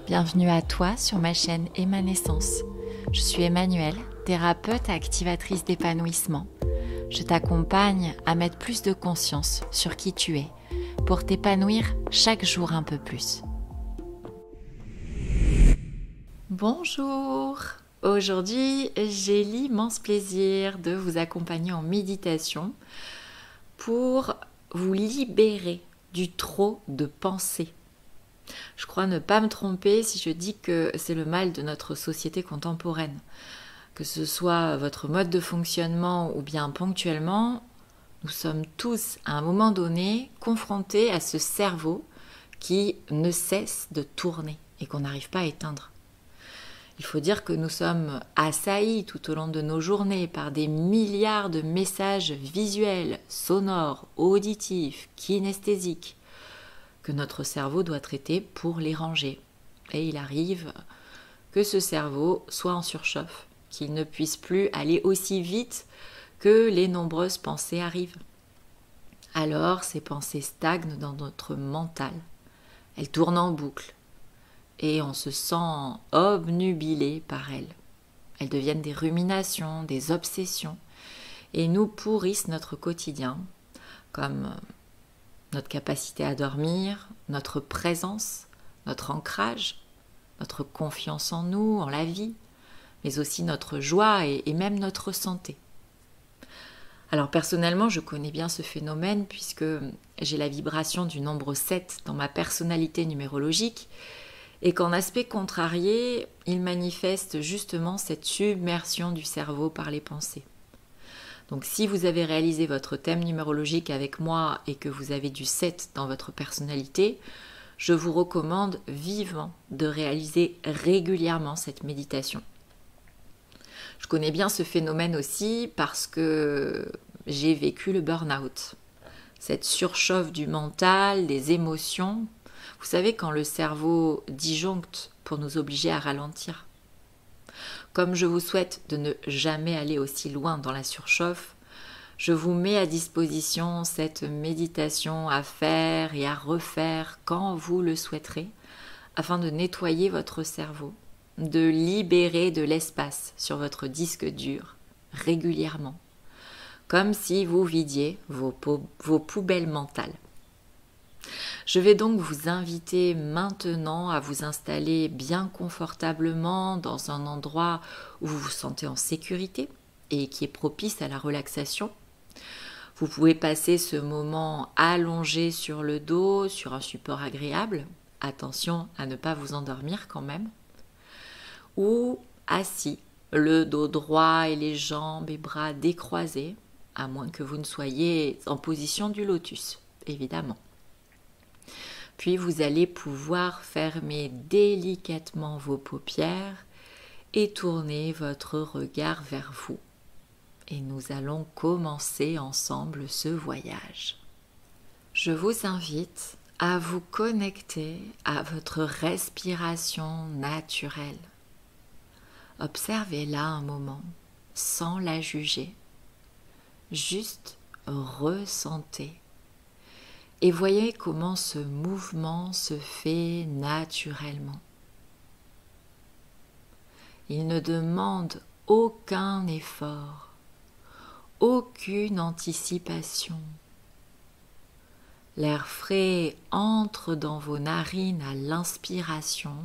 Bienvenue à toi sur ma chaîne Émanescence. Je suis Emmanuelle, thérapeute activatrice d'épanouissement. Je t'accompagne à mettre plus de conscience sur qui tu es pour t'épanouir chaque jour un peu plus. Bonjour! Aujourd'hui, j'ai l'immense plaisir de vous accompagner en méditation pour vous libérer du trop de pensées. Je crois ne pas me tromper si je dis que c'est le mal de notre société contemporaine. Que ce soit votre mode de fonctionnement ou bien ponctuellement, nous sommes tous à un moment donné confrontés à ce cerveau qui ne cesse de tourner et qu'on n'arrive pas à éteindre. Il faut dire que nous sommes assaillis tout au long de nos journées par des milliards de messages visuels, sonores, auditifs, kinesthésiques, que notre cerveau doit traiter pour les ranger. Et il arrive que ce cerveau soit en surchauffe, qu'il ne puisse plus aller aussi vite que les nombreuses pensées arrivent. Alors ces pensées stagnent dans notre mental. Elles tournent en boucle et on se sent obnubilé par elles. Elles deviennent des ruminations, des obsessions et nous pourrissent notre quotidien, comme notre capacité à dormir, notre présence, notre ancrage, notre confiance en nous, en la vie, mais aussi notre joie et même notre santé. Alors personnellement, je connais bien ce phénomène puisque j'ai la vibration du nombre 7 dans ma personnalité numérologique et qu'en aspect contrarié, il manifeste justement cette submersion du cerveau par les pensées. Donc si vous avez réalisé votre thème numérologique avec moi et que vous avez du 7 dans votre personnalité, je vous recommande vivement de réaliser régulièrement cette méditation. Je connais bien ce phénomène aussi parce que j'ai vécu le burn-out. Cette surchauffe du mental, des émotions. Vous savez, quand le cerveau disjoncte pour nous obliger à ralentir. Comme je vous souhaite de ne jamais aller aussi loin dans la surchauffe, je vous mets à disposition cette méditation à faire et à refaire quand vous le souhaiterez, afin de nettoyer votre cerveau, de libérer de l'espace sur votre disque dur régulièrement, comme si vous vidiez vos poubelles mentales. Je vais donc vous inviter maintenant à vous installer bien confortablement dans un endroit où vous vous sentez en sécurité et qui est propice à la relaxation. Vous pouvez passer ce moment allongé sur le dos, sur un support agréable. Attention à ne pas vous endormir quand même. Ou assis, le dos droit et les jambes et bras décroisés, à moins que vous ne soyez en position du lotus, évidemment. Puis vous allez pouvoir fermer délicatement vos paupières et tourner votre regard vers vous. Et nous allons commencer ensemble ce voyage. Je vous invite à vous connecter à votre respiration naturelle. Observez-la un moment, sans la juger. Juste ressentez. Et voyez comment ce mouvement se fait naturellement. Il ne demande aucun effort, aucune anticipation. L'air frais entre dans vos narines à l'inspiration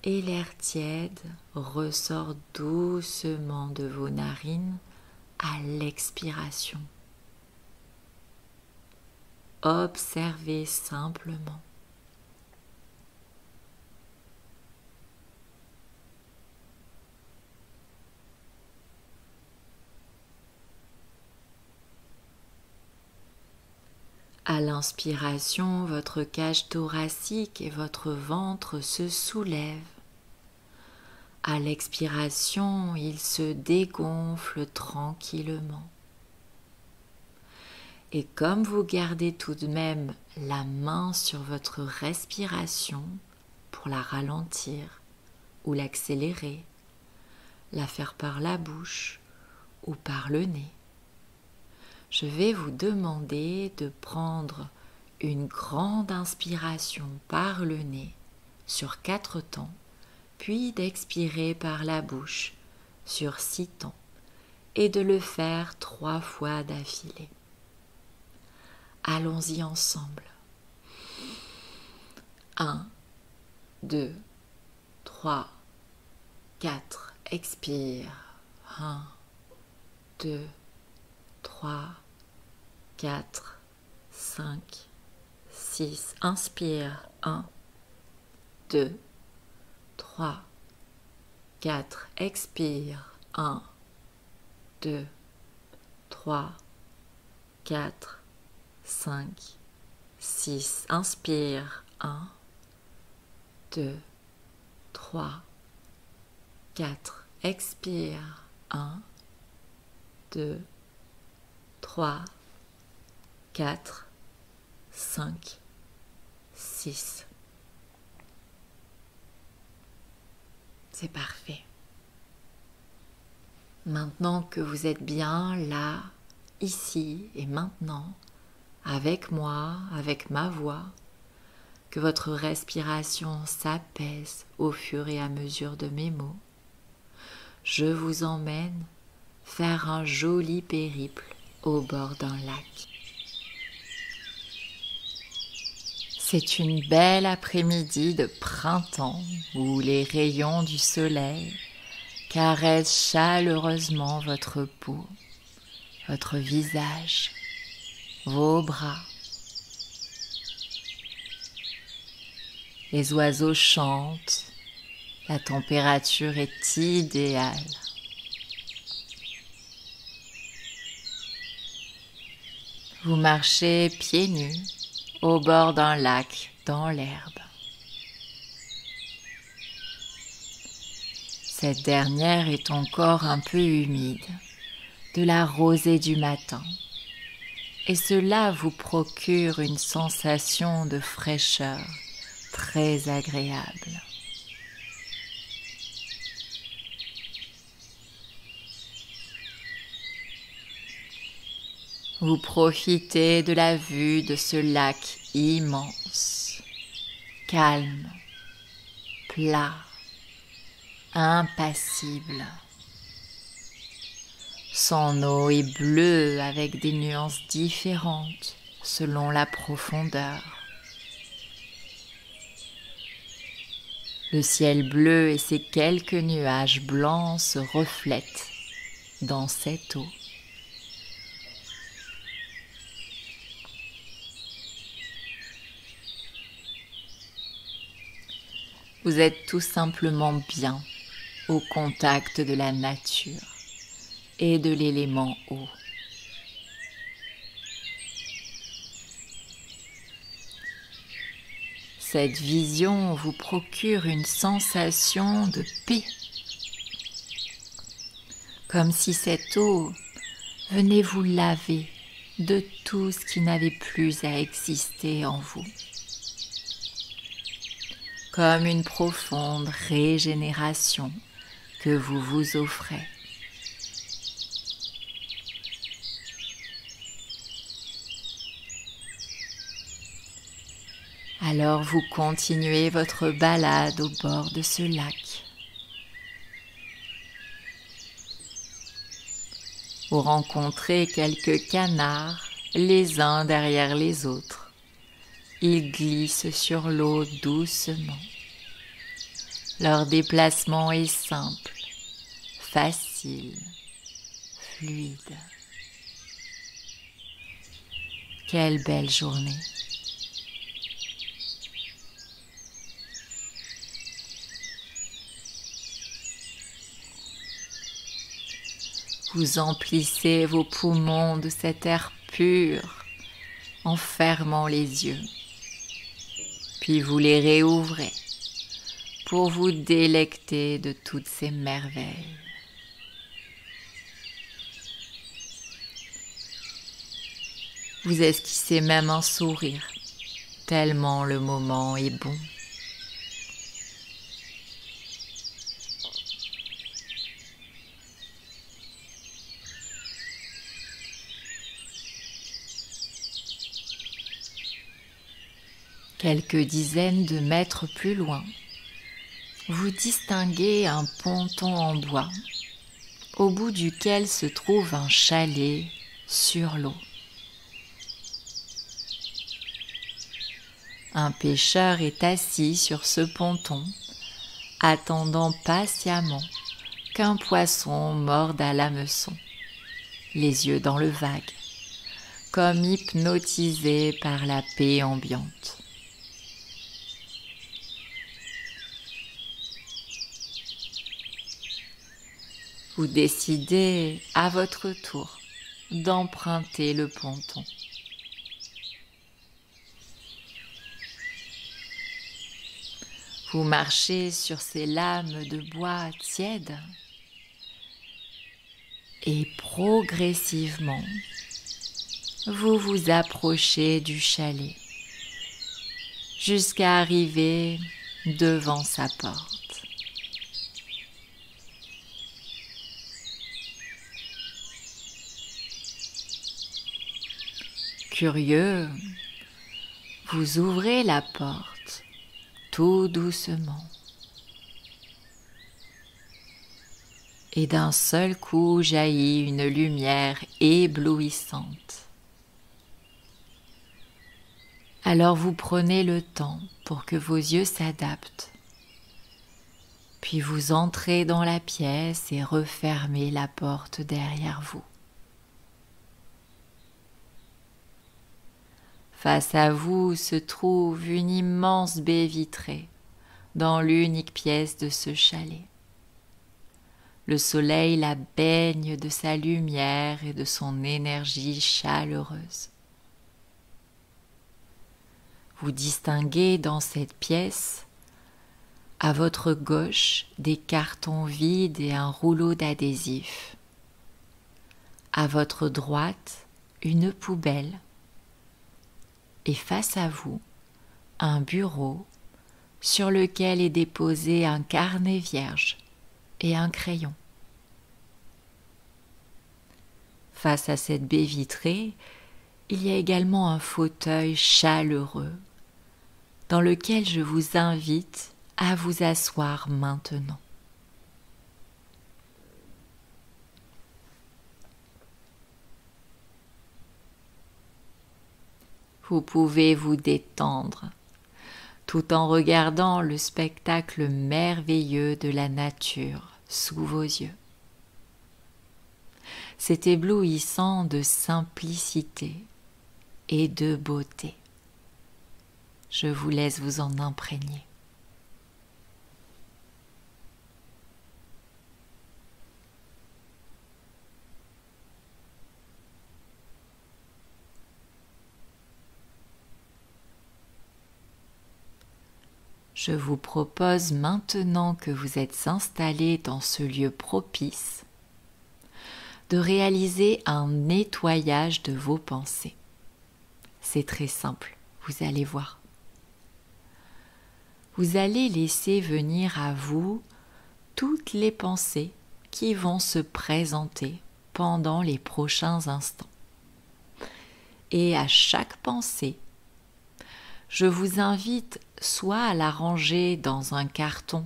et l'air tiède ressort doucement de vos narines à l'expiration. Observez simplement. À l'inspiration, votre cage thoracique et votre ventre se soulèvent. À l'expiration, il se dégonfle tranquillement. Et comme vous gardez tout de même la main sur votre respiration pour la ralentir ou l'accélérer, la faire par la bouche ou par le nez, je vais vous demander de prendre une grande inspiration par le nez sur 4 temps, puis d'expirer par la bouche sur 6 temps et de le faire 3 fois d'affilée. Allons-y ensemble. 1, 2, 3, 4. Expire. 1, 2, 3, 4, 5, 6. Inspire. 1, 2, 3, 4. Expire. 1, 2, 3, 4, 5, 6. Inspire. 1, 2, 3, 4. Expire. 1, 2, 3, 4, 5, 6. C'est parfait. Maintenant que vous êtes bien là, ici et maintenant, avec moi, avec ma voix, que votre respiration s'apaise au fur et à mesure de mes mots, je vous emmène faire un joli périple au bord d'un lac. C'est une belle après-midi de printemps où les rayons du soleil caressent chaleureusement votre peau, votre visage, vos bras. Les oiseaux chantent, la température est idéale. Vous marchez pieds nus au bord d'un lac dans l'herbe. Cette dernière est encore un peu humide de la rosée du matin et cela vous procure une sensation de fraîcheur très agréable. Vous profitez de la vue de ce lac immense, calme, plat, impassible. Son eau est bleue avec des nuances différentes selon la profondeur. Le ciel bleu et ses quelques nuages blancs se reflètent dans cette eau. Vous êtes tout simplement bien au contact de la nature et de l'élément eau. Cette vision vous procure une sensation de paix, comme si cette eau venait vous laver de tout ce qui n'avait plus à exister en vous. Comme une profonde régénération que vous vous offrez. Alors vous continuez votre balade au bord de ce lac. Vous rencontrez quelques canards, les uns derrière les autres. Ils glissent sur l'eau doucement. Leur déplacement est simple, facile, fluide. Quelle belle journée! Vous emplissez vos poumons de cet air pur en fermant les yeux. Puis vous les réouvrez pour vous délecter de toutes ces merveilles. Vous esquissez même un sourire, tellement le moment est bon. Quelques dizaines de mètres plus loin, vous distinguez un ponton en bois, au bout duquel se trouve un chalet sur l'eau. Un pêcheur est assis sur ce ponton, attendant patiemment qu'un poisson morde à l'hameçon, les yeux dans le vague, comme hypnotisé par la paix ambiante. Vous décidez à votre tour d'emprunter le ponton. Vous marchez sur ces lames de bois tièdes et progressivement, vous vous approchez du chalet jusqu'à arriver devant sa porte. Curieux, vous ouvrez la porte tout doucement. Et d'un seul coup jaillit une lumière éblouissante. Alors vous prenez le temps pour que vos yeux s'adaptent. Puis vous entrez dans la pièce et refermez la porte derrière vous. Face à vous se trouve une immense baie vitrée dans l'unique pièce de ce chalet. Le soleil la baigne de sa lumière et de son énergie chaleureuse. Vous distinguez dans cette pièce, à votre gauche, des cartons vides et un rouleau d'adhésif. À votre droite, une poubelle. Et face à vous, un bureau sur lequel est déposé un carnet vierge et un crayon. Face à cette baie vitrée, il y a également un fauteuil chaleureux dans lequel je vous invite à vous asseoir maintenant. Vous pouvez vous détendre tout en regardant le spectacle merveilleux de la nature sous vos yeux. C'est éblouissant de simplicité et de beauté. Je vous laisse vous en imprégner. Je vous propose maintenant que vous êtes installé dans ce lieu propice de réaliser un nettoyage de vos pensées. C'est très simple, vous allez voir. Vous allez laisser venir à vous toutes les pensées qui vont se présenter pendant les prochains instants. Et à chaque pensée, je vous invite soit à la ranger dans un carton,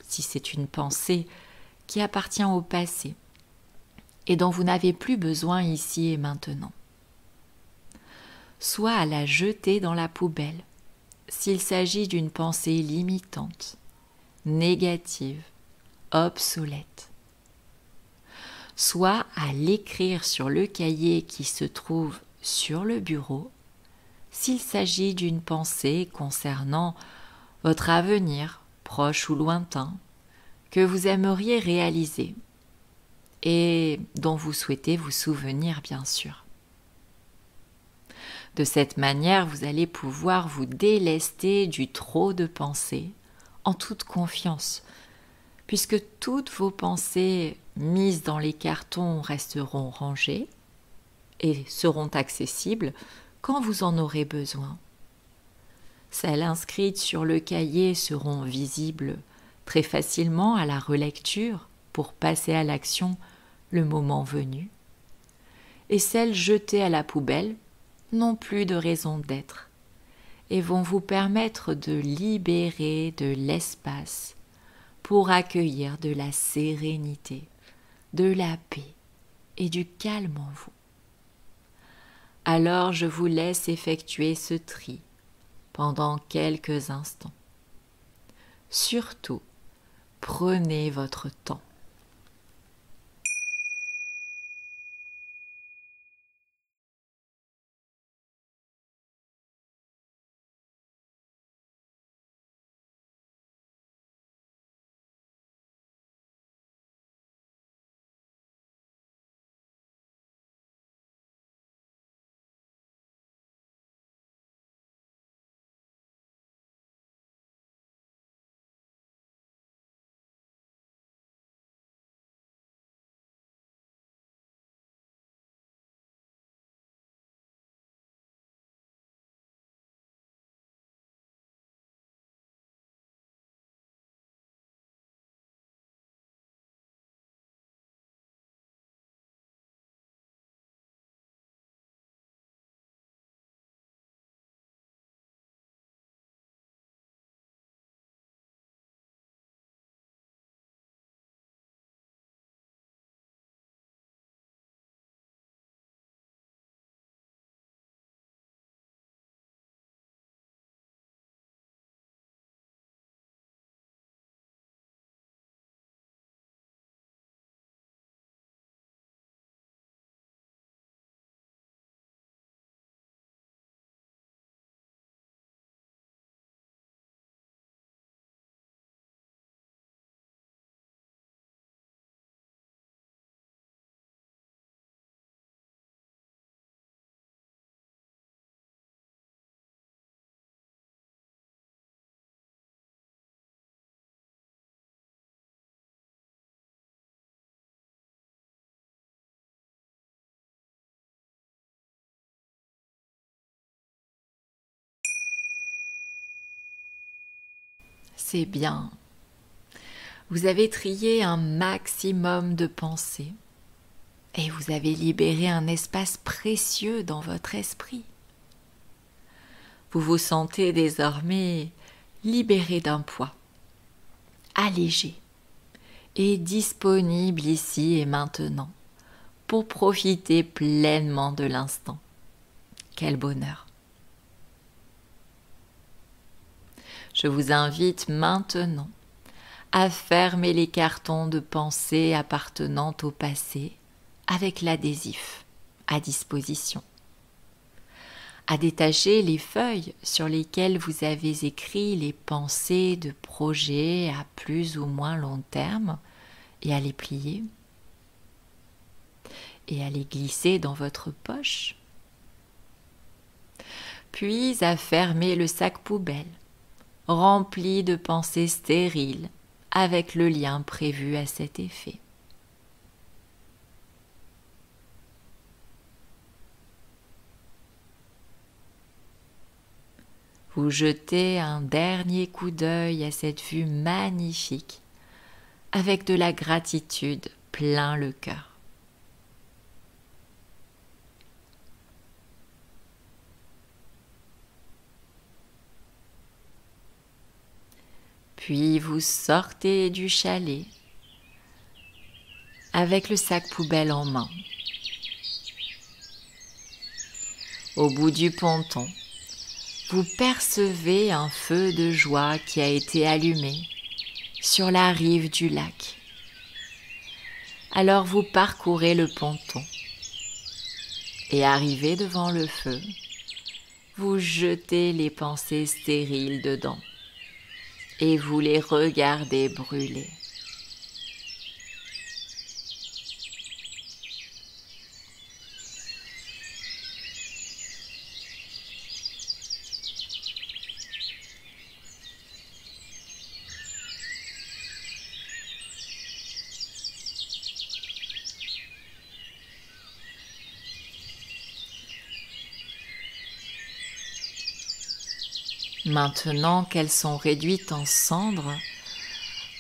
si c'est une pensée qui appartient au passé et dont vous n'avez plus besoin ici et maintenant, soit à la jeter dans la poubelle, s'il s'agit d'une pensée limitante, négative, obsolète, soit à l'écrire sur le cahier qui se trouve sur le bureau, s'il s'agit d'une pensée concernant votre avenir, proche ou lointain, que vous aimeriez réaliser et dont vous souhaitez vous souvenir bien sûr. De cette manière, vous allez pouvoir vous délester du trop de pensées en toute confiance, puisque toutes vos pensées mises dans les cartons resteront rangées et seront accessibles quand vous en aurez besoin. Celles inscrites sur le cahier seront visibles très facilement à la relecture pour passer à l'action le moment venu. Et celles jetées à la poubelle n'ont plus de raison d'être et vont vous permettre de libérer de l'espace pour accueillir de la sérénité, de la paix et du calme en vous. Alors je vous laisse effectuer ce tri pendant quelques instants. Surtout, prenez votre temps. C'est bien. Vous avez trié un maximum de pensées et vous avez libéré un espace précieux dans votre esprit. Vous vous sentez désormais libéré d'un poids, allégé et disponible ici et maintenant pour profiter pleinement de l'instant. Quel bonheur! Je vous invite maintenant à fermer les cartons de pensée appartenant au passé avec l'adhésif à disposition, à détacher les feuilles sur lesquelles vous avez écrit les pensées de projets à plus ou moins long terme et à les plier et à les glisser dans votre poche, puis à fermer le sac poubelle rempli de pensées stériles avec le lien prévu à cet effet. Vous jetez un dernier coup d'œil à cette vue magnifique avec de la gratitude plein le cœur. Puis vous sortez du chalet avec le sac poubelle en main. Au bout du ponton, vous percevez un feu de joie qui a été allumé sur la rive du lac. Alors vous parcourez le ponton et arrivé devant le feu, vous jetez les pensées stériles dedans et vous les regardez brûler. Maintenant qu'elles sont réduites en cendres,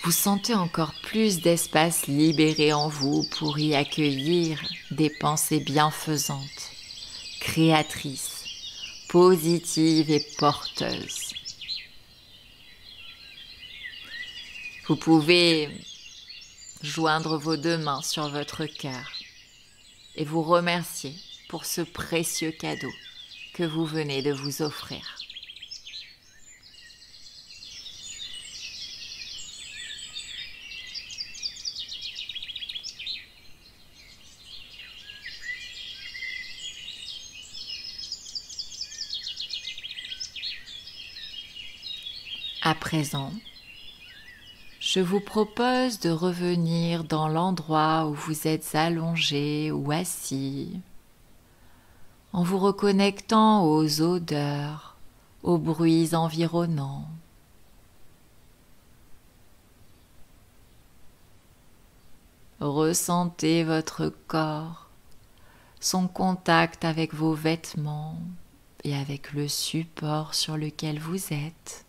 vous sentez encore plus d'espace libéré en vous pour y accueillir des pensées bienfaisantes, créatrices, positive et porteuse. Vous pouvez joindre vos deux mains sur votre cœur et vous remercier pour ce précieux cadeau que vous venez de vous offrir. À présent, je vous propose de revenir dans l'endroit où vous êtes allongé ou assis, en vous reconnectant aux odeurs, aux bruits environnants. Ressentez votre corps, son contact avec vos vêtements et avec le support sur lequel vous êtes.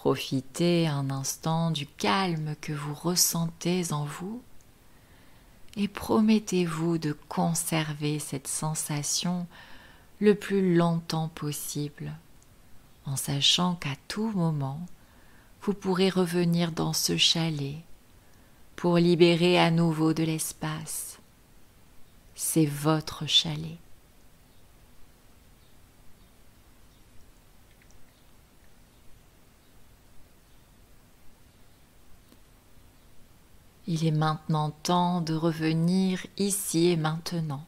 Profitez un instant du calme que vous ressentez en vous et promettez-vous de conserver cette sensation le plus longtemps possible, en sachant qu'à tout moment, vous pourrez revenir dans ce chalet pour libérer à nouveau de l'espace. C'est votre chalet. Il est maintenant temps de revenir ici et maintenant.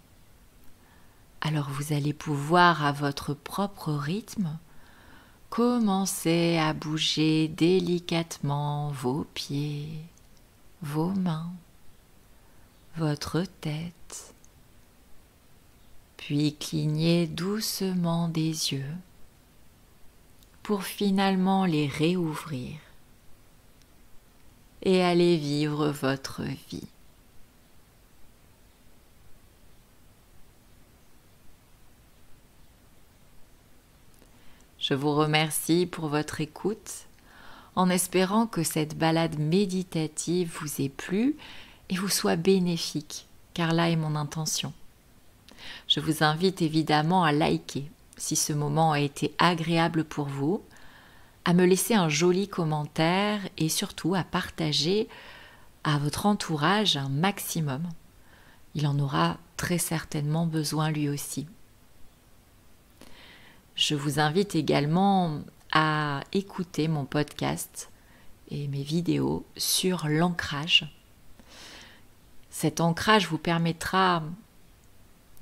Alors vous allez pouvoir, à votre propre rythme, commencer à bouger délicatement vos pieds, vos mains, votre tête, puis cligner doucement des yeux pour finalement les réouvrir et aller vivre votre vie. Je vous remercie pour votre écoute, en espérant que cette balade méditative vous ait plu et vous soit bénéfique, car là est mon intention. Je vous invite évidemment à liker si ce moment a été agréable pour vous, à me laisser un joli commentaire et surtout à partager à votre entourage un maximum. Il en aura très certainement besoin lui aussi. Je vous invite également à écouter mon podcast et mes vidéos sur l'ancrage. Cet ancrage vous permettra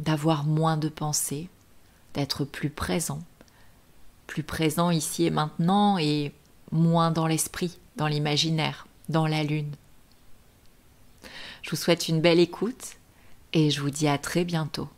d'avoir moins de pensées, d'être plus présent ici et maintenant et moins dans l'esprit, dans l'imaginaire, dans la lune. Je vous souhaite une belle écoute et je vous dis à très bientôt.